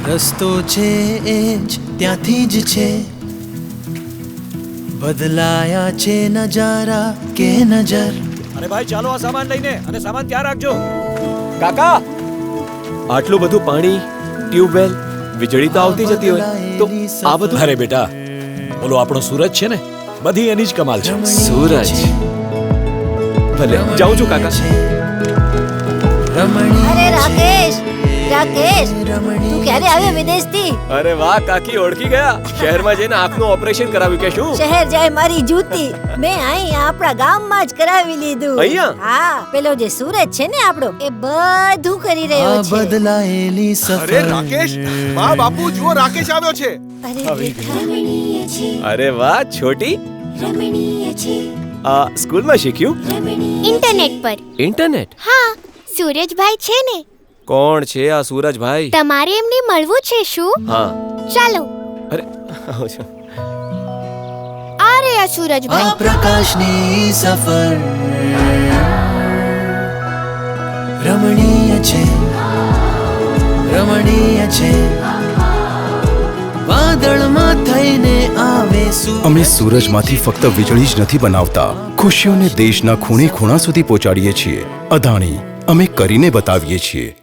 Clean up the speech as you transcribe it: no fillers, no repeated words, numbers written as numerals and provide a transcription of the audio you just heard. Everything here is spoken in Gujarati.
રસ્તો છે એ જ ત્યાંથી જ છે, બદલાયા છે નજારા કે નજર. અરે ભાઈ ચાલો આ સામાન લઈને, અને સામાન ત્યાં રાખજો. કાકા, આટલું બધું પાણી, ટ્યુબવેલ, વીજળી તો આવતી જતી હોય, તો આ બધું? અરે બેટા, બોલો આપણો સૂરજ છે ને, બધી એની જ કમાલ છે. સૂરજ. ભલે જાઉં છું કાકા. અરે રાકેશ, રાકેશ, તું ક્યારે આવ્યો વિદેશથી? અરે વાહ કાકી, ઓળખી ગયા. શહેરમાં જઈને આંખનું ઓપરેશન કરાવ્યું કે શું? શહેર જાય મારી જૂતી, મેં અહીં આપણા ગામમાં જ કરાવી લીધું. અહીંયા? હા, પેલો જે સૂરજ છે ને આપણો, એ બધું કરી રહ્યો આ છે. બદલાયેલી અરે સફર. રાકેશ, મા બાપુ જુઓ, રાકેશ આવ્યો છે. અરે રેખા, અરે વાહ છોટી, આ સ્કૂલમાં શીખ્યું? ઇન્ટરનેટ પર. ઇન્ટરનેટ? હા, સૂરજભાઈ છે ને, કોણ છે આ સૂરજભાઈ? તમારે એમને મળવું છે શું? હા. ચાલો. અરે આવો છો. આ રહ્યા આ સૂરજભાઈ. પ્રકાશની સફર રમણીય છે, રમણીય છે. વાદળમાં થઈને આવે સૂરજ. અમે સૂરજમાંથી ફક્ત વીજળી જ નથી બનાવતા, ખુશીઓને દેશના ખૂણે ખૂણા સુધી પહોંચાડીએ છીએ. અદાણી, અમે કરીને બતાવીએ છીએ.